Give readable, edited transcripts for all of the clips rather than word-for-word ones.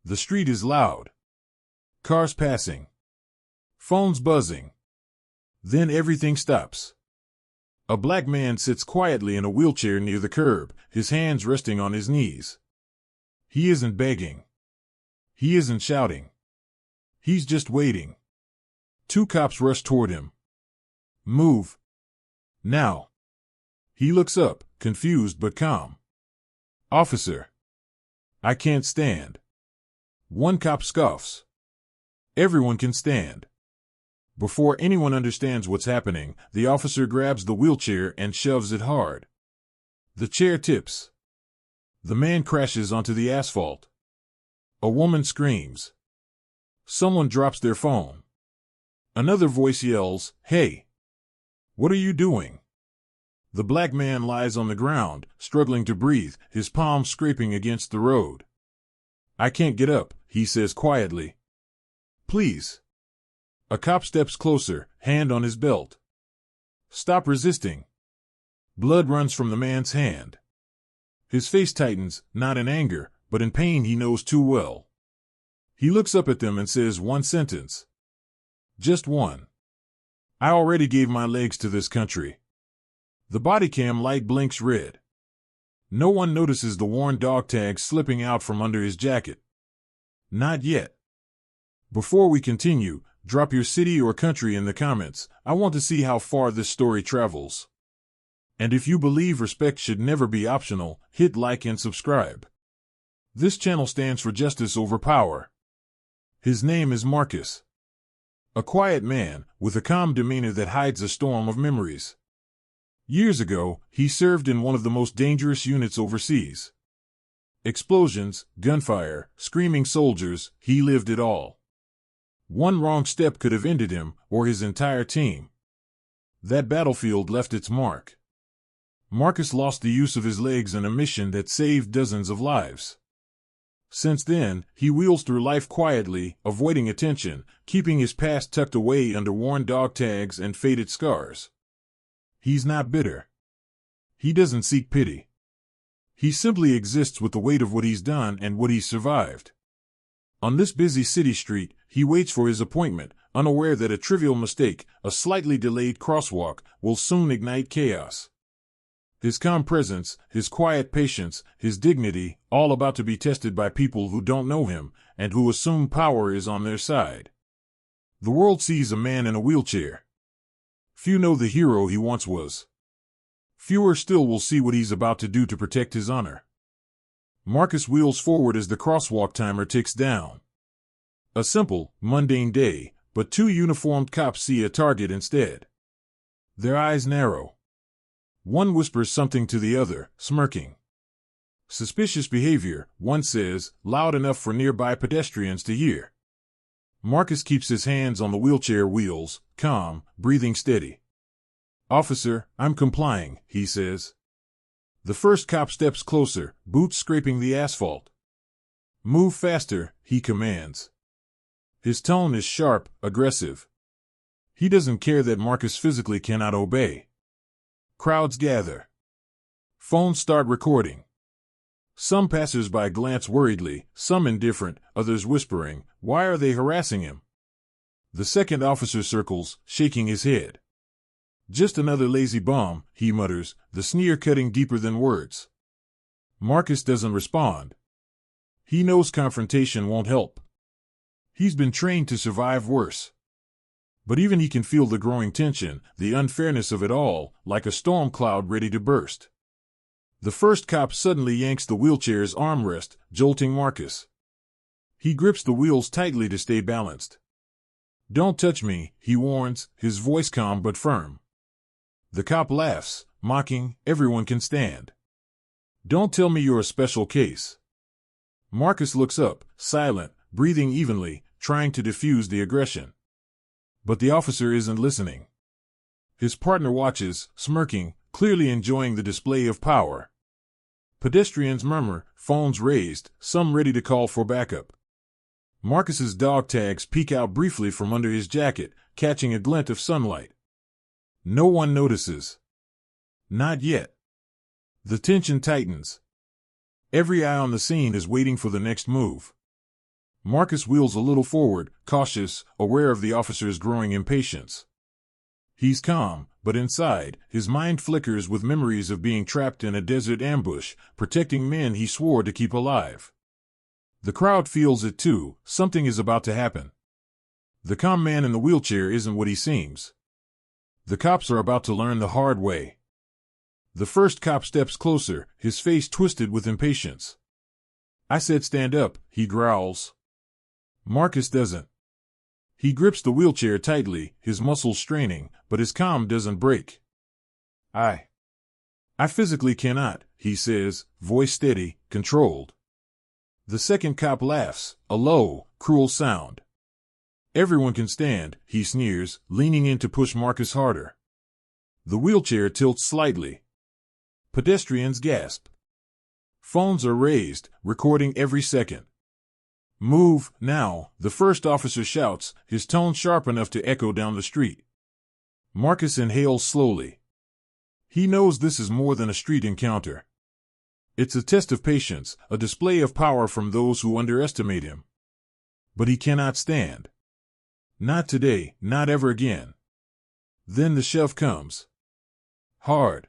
The street is loud. Cars passing. Phones buzzing. Then everything stops. A black man sits quietly in a wheelchair near the curb, his hands resting on his knees. He isn't begging. He isn't shouting. He's just waiting. Two cops rush toward him. Move. Now. He looks up, confused but calm. Officer. I can't stand. One cop scoffs. Everyone can stand. Before anyone understands what's happening, the officer grabs the wheelchair and shoves it hard. The chair tips. The man crashes onto the asphalt. A woman screams. Someone drops their phone. Another voice yells, "Hey! What are you doing?" The black man lies on the ground, struggling to breathe, his palms scraping against the road. "I can't get up," he says quietly. "Please." A cop steps closer, hand on his belt. "Stop resisting." Blood runs from the man's hand. His face tightens, not in anger, but in pain he knows too well. He looks up at them and says one sentence. Just one. "I already gave my legs to this country." The bodycam light blinks red. No one notices the worn dog tag slipping out from under his jacket. Not yet. Before we continue, drop your city or country in the comments. I want to see how far this story travels. And if you believe respect should never be optional, hit like and subscribe. This channel stands for justice over power. His name is Marcus. A quiet man, with a calm demeanor that hides a storm of memories. Years ago, he served in one of the most dangerous units overseas. Explosions, gunfire, screaming soldiers, he lived it all. One wrong step could have ended him, or his entire team. That battlefield left its mark. Marcus lost the use of his legs in a mission that saved dozens of lives. Since then, he wheels through life quietly, avoiding attention, keeping his past tucked away under worn dog tags and faded scars. He's not bitter. He doesn't seek pity. He simply exists with the weight of what he's done and what he's survived. On this busy city street, he waits for his appointment, unaware that a trivial mistake, a slightly delayed crosswalk, will soon ignite chaos. His calm presence, his quiet patience, his dignity, all about to be tested by people who don't know him and who assume power is on their side. The world sees a man in a wheelchair. Few know the hero he once was. Fewer still will see what he's about to do to protect his honor. Marcus wheels forward as the crosswalk timer ticks down. A simple, mundane day, but two uniformed cops see a target instead. Their eyes narrow. One whispers something to the other, smirking. Suspicious behavior, one says, loud enough for nearby pedestrians to hear. Marcus keeps his hands on the wheelchair wheels, calm, breathing steady. "Officer, I'm complying," he says. The first cop steps closer, boots scraping the asphalt. "Move faster," he commands. His tone is sharp, aggressive. He doesn't care that Marcus physically cannot obey. Crowds gather. Phones start recording. Some passers-by glance worriedly, some indifferent, others whispering, "Why are they harassing him?" The second officer circles, shaking his head. "Just another lazy bum," he mutters, the sneer cutting deeper than words. Marcus doesn't respond. He knows confrontation won't help. He's been trained to survive worse. But even he can feel the growing tension, the unfairness of it all, like a storm cloud ready to burst. The first cop suddenly yanks the wheelchair's armrest, jolting Marcus. He grips the wheels tightly to stay balanced. "Don't touch me," he warns, his voice calm but firm. The cop laughs, mocking, "Everyone can stand. Don't tell me you're a special case." Marcus looks up, silent, breathing evenly, trying to diffuse the aggression. But the officer isn't listening. His partner watches, smirking, clearly enjoying the display of power. Pedestrians murmur, phones raised, some ready to call for backup. Marcus's dog tags peek out briefly from under his jacket, catching a glint of sunlight. No one notices. Not yet. The tension tightens. Every eye on the scene is waiting for the next move. Marcus wheels a little forward, cautious, aware of the officer's growing impatience. He's calm, but inside, his mind flickers with memories of being trapped in a desert ambush, protecting men he swore to keep alive. The crowd feels it too. Something is about to happen. The calm man in the wheelchair isn't what he seems. The cops are about to learn the hard way. The first cop steps closer, his face twisted with impatience. "I said stand up," he growls. Marcus doesn't. He grips the wheelchair tightly, his muscles straining, but his calm doesn't break. I physically cannot," he says, voice steady, controlled. The second cop laughs, a low, cruel sound. "Everyone can stand," he sneers, leaning in to push Marcus harder. The wheelchair tilts slightly. Pedestrians gasp. Phones are raised, recording every second. "Move, now," the first officer shouts, his tone sharp enough to echo down the street. Marcus inhales slowly. He knows this is more than a street encounter. It's a test of patience, a display of power from those who underestimate him. But he cannot stand. Not today, not ever again. Then the shove comes. Hard.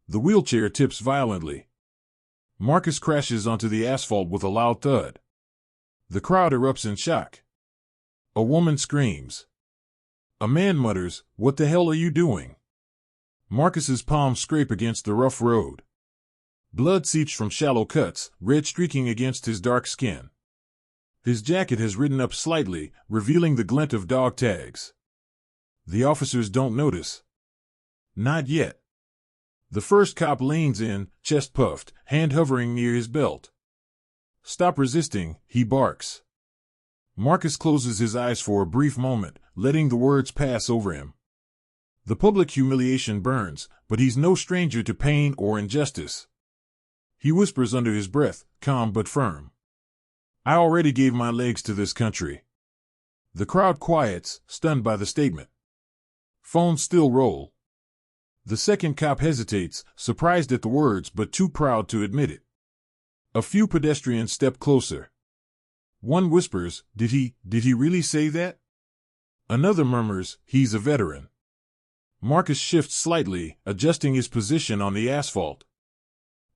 The wheelchair tips violently. Marcus crashes onto the asphalt with a loud thud. The crowd erupts in shock. A woman screams. A man mutters, "What the hell are you doing?" Marcus's palms scrape against the rough road. Blood seeps from shallow cuts, red streaking against his dark skin. His jacket has ridden up slightly, revealing the glint of dog tags. The officers don't notice. Not yet. The first cop leans in, chest puffed, hand hovering near his belt. "Stop resisting," he barks. Marcus closes his eyes for a brief moment, letting the words pass over him. The public humiliation burns, but he's no stranger to pain or injustice. He whispers under his breath, calm but firm. "I already gave my legs to this country." The crowd quiets, stunned by the statement. Phones still roll. The second cop hesitates, surprised at the words but too proud to admit it. A few pedestrians step closer. One whispers, Did he really say that?" Another murmurs, "He's a veteran." Marcus shifts slightly, adjusting his position on the asphalt.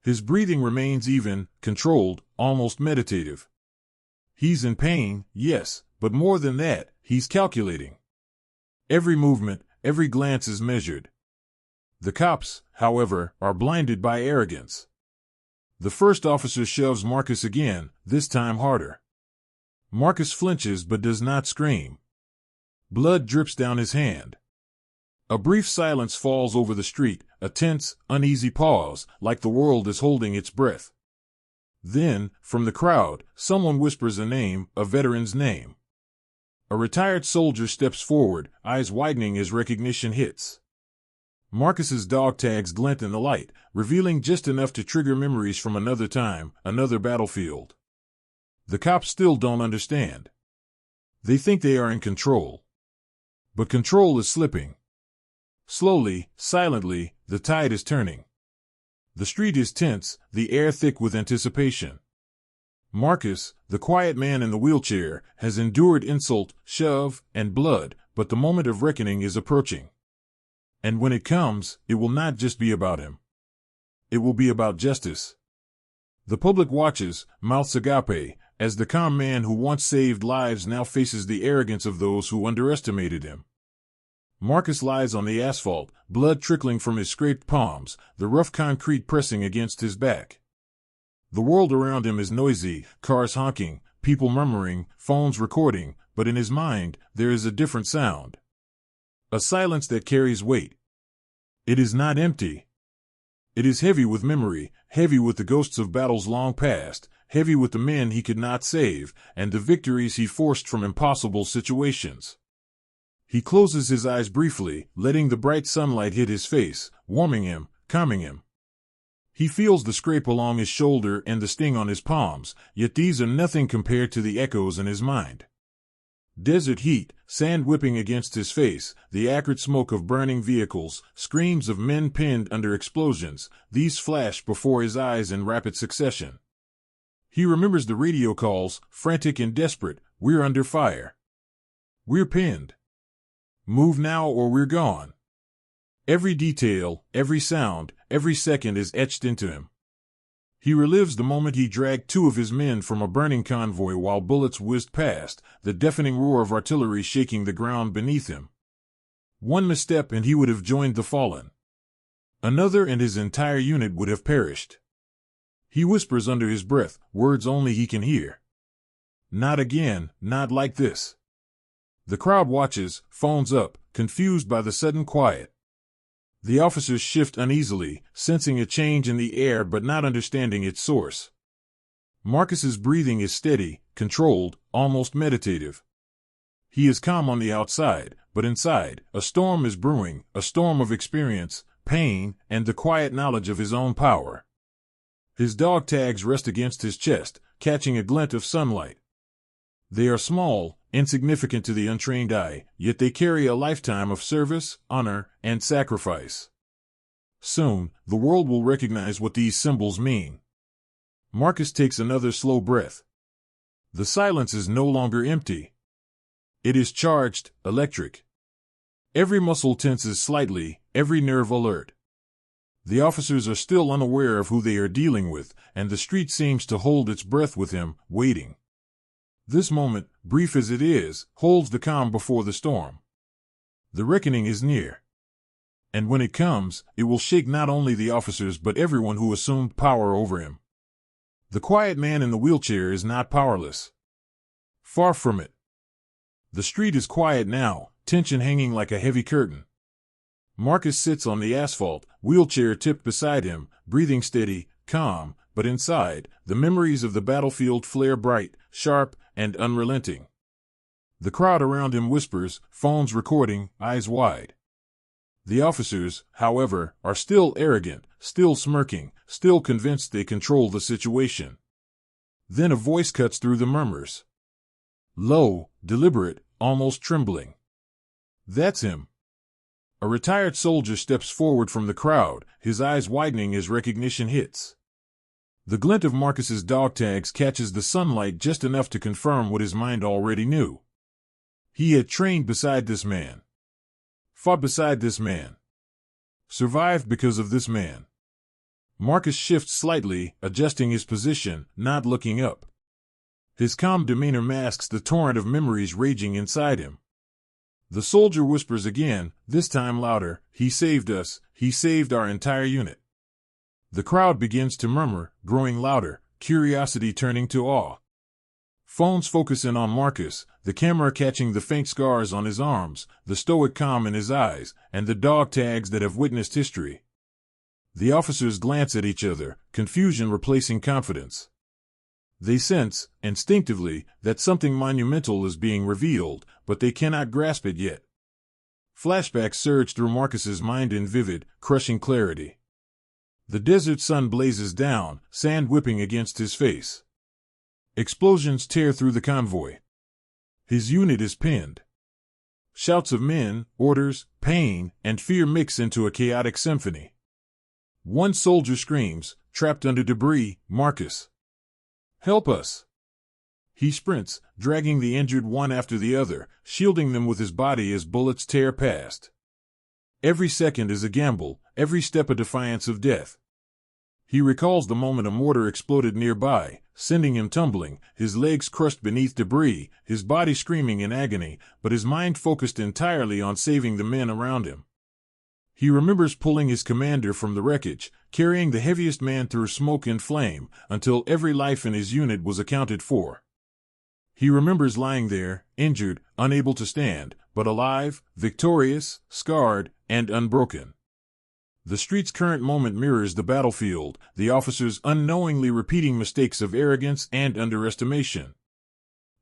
His breathing remains even, controlled, almost meditative. He's in pain, yes, but more than that, he's calculating. Every movement, every glance is measured. The cops, however, are blinded by arrogance. The first officer shoves Marcus again, this time harder. Marcus flinches but does not scream. Blood drips down his hand. A brief silence falls over the street, a tense, uneasy pause, like the world is holding its breath. Then, from the crowd, someone whispers a name, a veteran's name. A retired soldier steps forward, eyes widening as recognition hits. Marcus's dog tags glint in the light, revealing just enough to trigger memories from another time, another battlefield. The cops still don't understand. They think they are in control. But control is slipping. Slowly, silently, the tide is turning. The street is tense, the air thick with anticipation. Marcus, the quiet man in the wheelchair, has endured insult, shove, and blood, but the moment of reckoning is approaching. And when it comes, it will not just be about him. It will be about justice. The public watches, mouths agape, as the calm man who once saved lives now faces the arrogance of those who underestimated him. Marcus lies on the asphalt, blood trickling from his scraped palms, the rough concrete pressing against his back. The world around him is noisy, cars honking, people murmuring, phones recording, but in his mind, there is a different sound. A silence that carries weight. It is not empty. It is heavy with memory, heavy with the ghosts of battles long past, heavy with the men he could not save, and the victories he forced from impossible situations. He closes his eyes briefly, letting the bright sunlight hit his face, warming him, calming him. He feels the scrape along his shoulder and the sting on his palms, yet these are nothing compared to the echoes in his mind. Desert heat, sand whipping against his face, the acrid smoke of burning vehicles, screams of men pinned under explosions, these flash before his eyes in rapid succession. He remembers the radio calls, frantic and desperate. "We're under fire. We're pinned. Move now or we're gone." Every detail, every sound, every second is etched into him. He relives the moment he dragged 2 of his men from a burning convoy while bullets whizzed past, the deafening roar of artillery shaking the ground beneath him. One misstep and he would have joined the fallen. Another and his entire unit would have perished. He whispers under his breath, words only he can hear. "Not again, not like this." The crowd watches, phones up, confused by the sudden quiet. The officers shift uneasily, sensing a change in the air but not understanding its source. Marcus's breathing is steady, controlled, almost meditative. He is calm on the outside, but inside, a storm is brewing, a storm of experience, pain, and the quiet knowledge of his own power. His dog tags rest against his chest, catching a glint of sunlight. They are small, insignificant to the untrained eye, yet they carry a lifetime of service, honor, and sacrifice. Soon, the world will recognize what these symbols mean. Marcus takes another slow breath. The silence is no longer empty. It is charged, electric. Every muscle tenses slightly, every nerve alert. The officers are still unaware of who they are dealing with, and the street seems to hold its breath with him, waiting. This moment, brief as it is, holds the calm before the storm. The reckoning is near. And when it comes, it will shake not only the officers but everyone who assumed power over him. The quiet man in the wheelchair is not powerless. Far from it. The street is quiet now, tension hanging like a heavy curtain. Marcus sits on the asphalt, wheelchair tipped beside him, breathing steady, calm, but inside, the memories of the battlefield flare bright, sharp, and unrelenting. The crowd around him whispers, phones recording, eyes wide. The officers, however, are still arrogant, still smirking, still convinced they control the situation. Then a voice cuts through the murmurs. Low, deliberate, almost trembling. "That's him." A retired soldier steps forward from the crowd, his eyes widening as recognition hits. The glint of Marcus's dog tags catches the sunlight just enough to confirm what his mind already knew. He had trained beside this man. Fought beside this man. Survived because of this man. Marcus shifts slightly, adjusting his position, not looking up. His calm demeanor masks the torrent of memories raging inside him. The soldier whispers again, this time louder, "He saved us, he saved our entire unit." The crowd begins to murmur, growing louder, curiosity turning to awe. Phones focus in on Marcus, the camera catching the faint scars on his arms, the stoic calm in his eyes, and the dog tags that have witnessed history. The officers glance at each other, confusion replacing confidence. They sense, instinctively, that something monumental is being revealed, but they cannot grasp it yet. Flashbacks surge through Marcus's mind in vivid, crushing clarity. The desert sun blazes down, sand whipping against his face. Explosions tear through the convoy. His unit is pinned. Shouts of men, orders, pain, and fear mix into a chaotic symphony. One soldier screams, trapped under debris, "Marcus! Help us!" He sprints, dragging the injured one after the other, shielding them with his body as bullets tear past. Every second is a gamble, every step a defiance of death. He recalls the moment a mortar exploded nearby, sending him tumbling, his legs crushed beneath debris, his body screaming in agony, but his mind focused entirely on saving the men around him. He remembers pulling his commander from the wreckage, carrying the heaviest man through smoke and flame, until every life in his unit was accounted for. He remembers lying there, injured, unable to stand, but alive, victorious, scarred, and unbroken. The street's current moment mirrors the battlefield, the officers unknowingly repeating mistakes of arrogance and underestimation.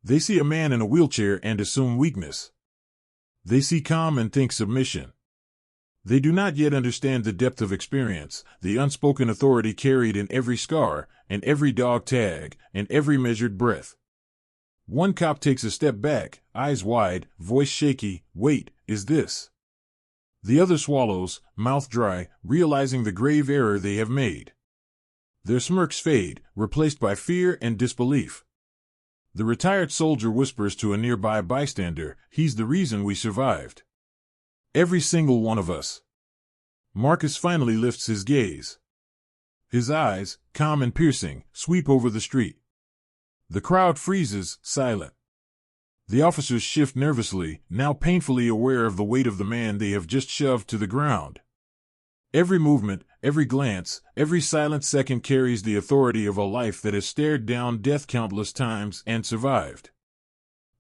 They see a man in a wheelchair and assume weakness. They see calm and think submission. They do not yet understand the depth of experience, the unspoken authority carried in every scar, in every dog tag, in every measured breath. One cop takes a step back, eyes wide, voice shaky. "Wait, is this?" The other swallows, mouth dry, realizing the grave error they have made. Their smirks fade, replaced by fear and disbelief. The retired soldier whispers to a nearby bystander, "He's the reason we survived. Every single one of us." Marcus finally lifts his gaze. His eyes, calm and piercing, sweep over the street. The crowd freezes, silent. The officers shift nervously, now painfully aware of the weight of the man they have just shoved to the ground. Every movement, every glance, every silent second carries the authority of a life that has stared down death countless times and survived.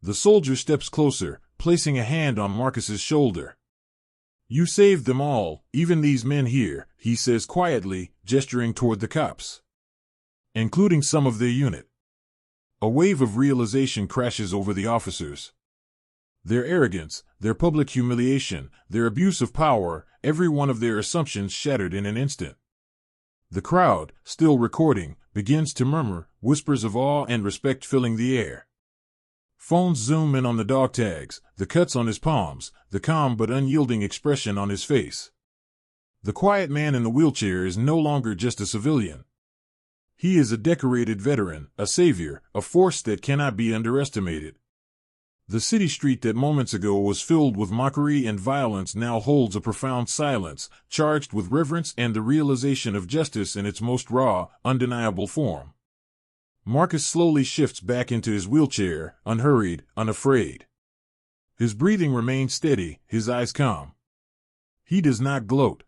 The soldier steps closer, placing a hand on Marcus's shoulder. "You saved them all, even these men here," he says quietly, gesturing toward the cops. "Including some of their unit." A wave of realization crashes over the officers. Their arrogance, their public humiliation, their abuse of power, every one of their assumptions shattered in an instant. The crowd, still recording, begins to murmur, whispers of awe and respect filling the air. Phones zoom in on the dog tags, the cuts on his palms, the calm but unyielding expression on his face. The quiet man in the wheelchair is no longer just a civilian. He is a decorated veteran, a savior, a force that cannot be underestimated. The city street that moments ago was filled with mockery and violence now holds a profound silence, charged with reverence and the realization of justice in its most raw, undeniable form. Marcus slowly shifts back into his wheelchair, unhurried, unafraid. His breathing remains steady, his eyes calm. He does not gloat.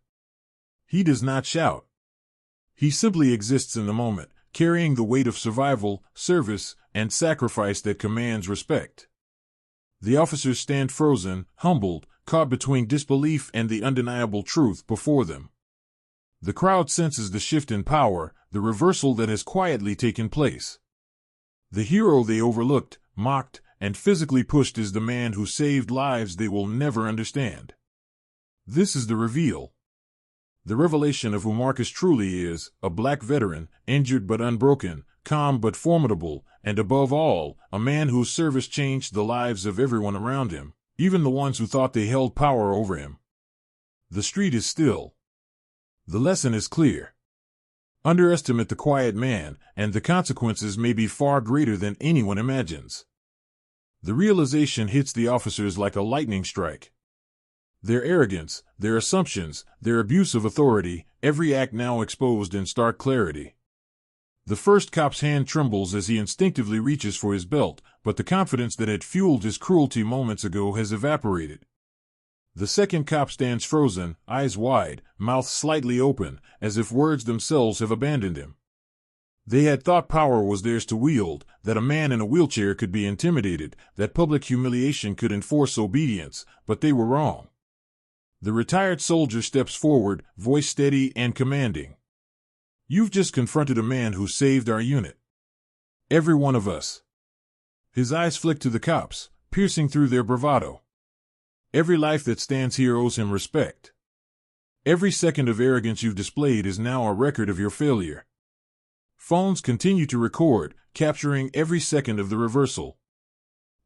He does not shout. He simply exists in the moment, carrying the weight of survival, service, and sacrifice that commands respect. The officers stand frozen, humbled, caught between disbelief and the undeniable truth before them. The crowd senses the shift in power, the reversal that has quietly taken place. The hero they overlooked, mocked, and physically pushed is the man who saved lives they will never understand. This is the reveal. The revelation of who Marcus truly is, a black veteran, injured but unbroken, calm but formidable, and above all, a man whose service changed the lives of everyone around him, even the ones who thought they held power over him. The street is still. The lesson is clear. Underestimate the quiet man, and the consequences may be far greater than anyone imagines. The realization hits the officers like a lightning strike. Their arrogance, their assumptions, their abuse of authority, every act now exposed in stark clarity. The first cop's hand trembles as he instinctively reaches for his belt, but the confidence that had fueled his cruelty moments ago has evaporated. The second cop stands frozen, eyes wide, mouth slightly open, as if words themselves have abandoned him. They had thought power was theirs to wield, that a man in a wheelchair could be intimidated, that public humiliation could enforce obedience, but they were wrong. The retired soldier steps forward, voice steady and commanding. "You've just confronted a man who saved our unit. Every one of us." His eyes flick to the cops, piercing through their bravado. "Every life that stands here owes him respect. Every second of arrogance you've displayed is now a record of your failure." Phones continue to record, capturing every second of the reversal.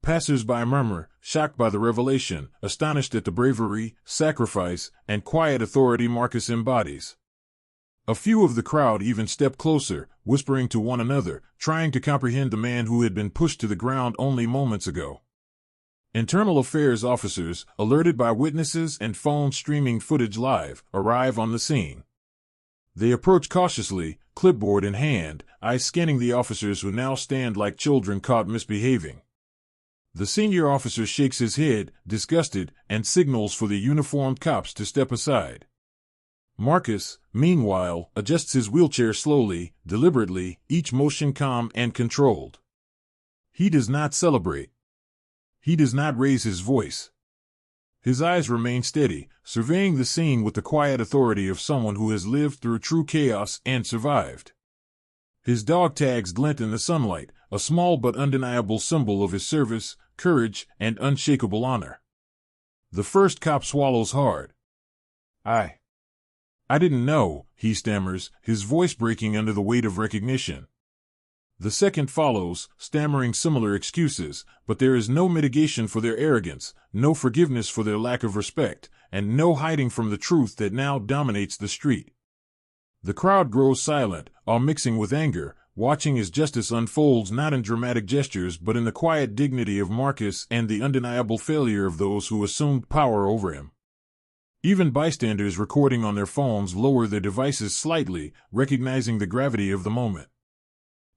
Passers-by murmur, shocked by the revelation, astonished at the bravery, sacrifice, and quiet authority Marcus embodies. A few of the crowd even step closer, whispering to one another, trying to comprehend the man who had been pushed to the ground only moments ago. Internal affairs officers, alerted by witnesses and phone streaming footage live, arrive on the scene. They approach cautiously, clipboard in hand, eyes scanning the officers who now stand like children caught misbehaving. The senior officer shakes his head, disgusted, and signals for the uniformed cops to step aside. Marcus, meanwhile, adjusts his wheelchair slowly, deliberately, each motion calm and controlled. He does not celebrate. He does not raise his voice. His eyes remain steady, surveying the scene with the quiet authority of someone who has lived through true chaos and survived. His dog tags glint in the sunlight, a small but undeniable symbol of his service, courage, and unshakable honor. The first cop swallows hard. I didn't know," he stammers, his voice breaking under the weight of recognition. The second follows, stammering similar excuses, but there is no mitigation for their arrogance, no forgiveness for their lack of respect, and no hiding from the truth that now dominates the street. The crowd grows silent, all mixing with anger, watching as justice unfolds not in dramatic gestures but in the quiet dignity of Marcus and the undeniable failure of those who assumed power over him. Even bystanders recording on their phones lower their devices slightly, recognizing the gravity of the moment.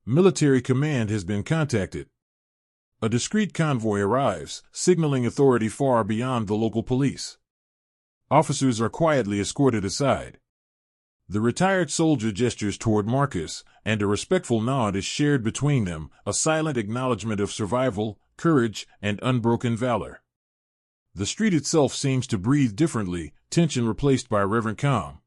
Military command has been contacted. A discreet convoy arrives, signaling authority far beyond the local police. Officers are quietly escorted aside. The retired soldier gestures toward Marcus, and a respectful nod is shared between them, a silent acknowledgement of survival, courage, and unbroken valor. The street itself seems to breathe differently, tension replaced by reverent calm.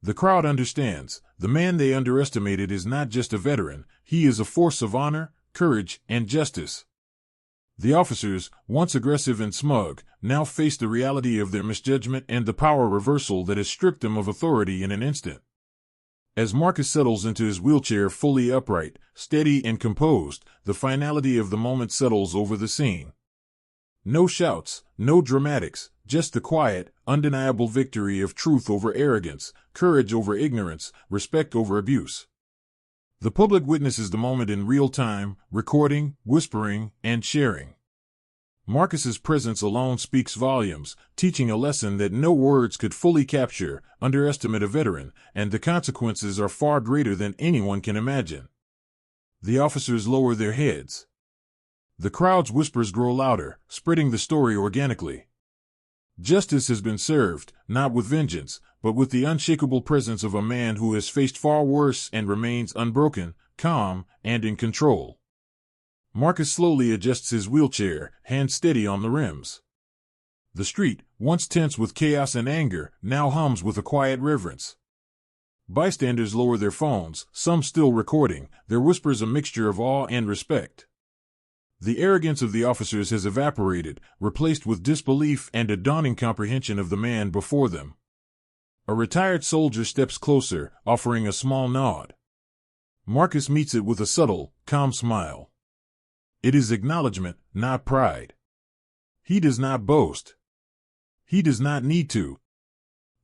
The crowd understands, the man they underestimated is not just a veteran, he is a force of honor, courage, and justice. The officers, once aggressive and smug, now face the reality of their misjudgment and the power reversal that has stripped them of authority in an instant. As Marcus settles into his wheelchair fully upright, steady and composed, the finality of the moment settles over the scene. No shouts, no dramatics, just the quiet, undeniable victory of truth over arrogance, courage over ignorance, respect over abuse. The public witnesses the moment in real time, recording, whispering, and sharing. Marcus's presence alone speaks volumes, teaching a lesson that no words could fully capture. Underestimate a veteran, and the consequences are far greater than anyone can imagine. The officers lower their heads. The crowd's whispers grow louder, spreading the story organically. Justice has been served, not with vengeance, but with the unshakable presence of a man who has faced far worse and remains unbroken, calm, and in control. Marcus slowly adjusts his wheelchair, hands steady on the rims. The street, once tense with chaos and anger, now hums with a quiet reverence. Bystanders lower their phones, some still recording, their whispers a mixture of awe and respect. The arrogance of the officers has evaporated, replaced with disbelief and a dawning comprehension of the man before them. A retired soldier steps closer, offering a small nod. Marcus meets it with a subtle, calm smile. It is acknowledgement, not pride. He does not boast. He does not need to.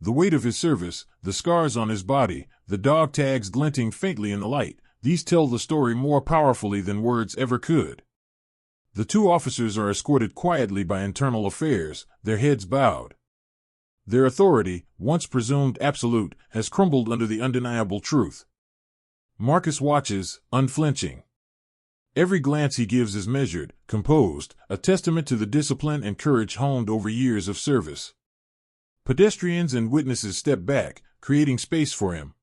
The weight of his service, the scars on his body, the dog tags glinting faintly in the light, these tell the story more powerfully than words ever could. The two officers are escorted quietly by internal affairs, their heads bowed. Their authority, once presumed absolute, has crumbled under the undeniable truth. Marcus watches, unflinching. Every glance he gives is measured, composed, a testament to the discipline and courage honed over years of service. Pedestrians and witnesses step back, creating space for him.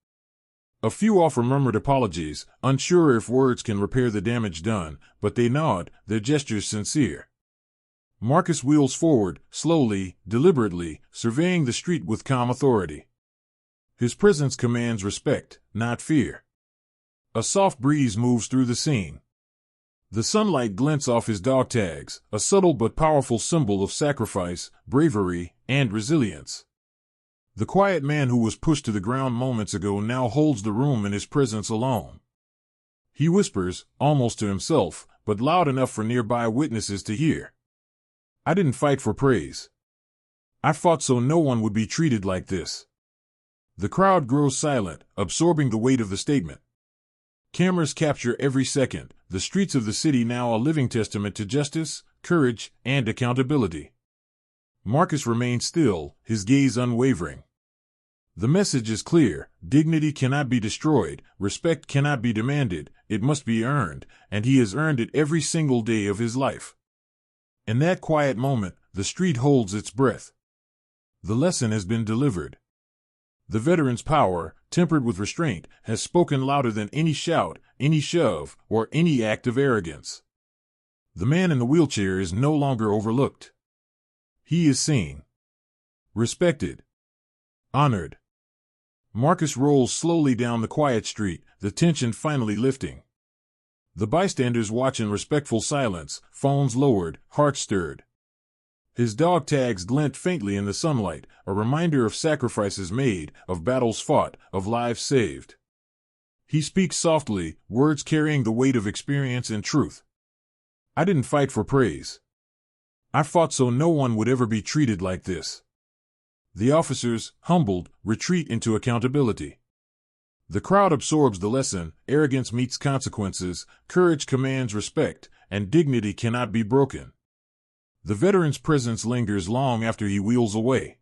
A few offer murmured apologies, unsure if words can repair the damage done, but they nod, their gestures sincere. Marcus wheels forward, slowly, deliberately, surveying the street with calm authority. His presence commands respect, not fear. A soft breeze moves through the scene. The sunlight glints off his dog tags, a subtle but powerful symbol of sacrifice, bravery, and resilience. The quiet man who was pushed to the ground moments ago now holds the room in his presence alone. He whispers, almost to himself, but loud enough for nearby witnesses to hear. I didn't fight for praise. I fought so no one would be treated like this. The crowd grows silent, absorbing the weight of the statement. Cameras capture every second, the streets of the city now a living testament to justice, courage, and accountability. Marcus remains still, his gaze unwavering. The message is clear: dignity cannot be destroyed, respect cannot be demanded, it must be earned, and he has earned it every single day of his life. In that quiet moment, the street holds its breath. The lesson has been delivered. The veteran's power, tempered with restraint, has spoken louder than any shout, any shove, or any act of arrogance. The man in the wheelchair is no longer overlooked. He is seen, respected, honored. Marcus rolls slowly down the quiet street, the tension finally lifting. The bystanders watch in respectful silence, phones lowered, hearts stirred. His dog tags glint faintly in the sunlight, a reminder of sacrifices made, of battles fought, of lives saved. He speaks softly, words carrying the weight of experience and truth. I didn't fight for praise. I fought so no one would ever be treated like this. The officers, humbled, retreat into accountability. The crowd absorbs the lesson, arrogance meets consequences, courage commands respect, and dignity cannot be broken. The veteran's presence lingers long after he wheels away.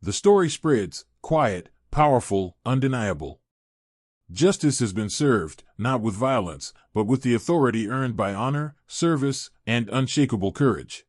The story spreads, quiet, powerful, undeniable. Justice has been served, not with violence, but with the authority earned by honor, service, and unshakable courage.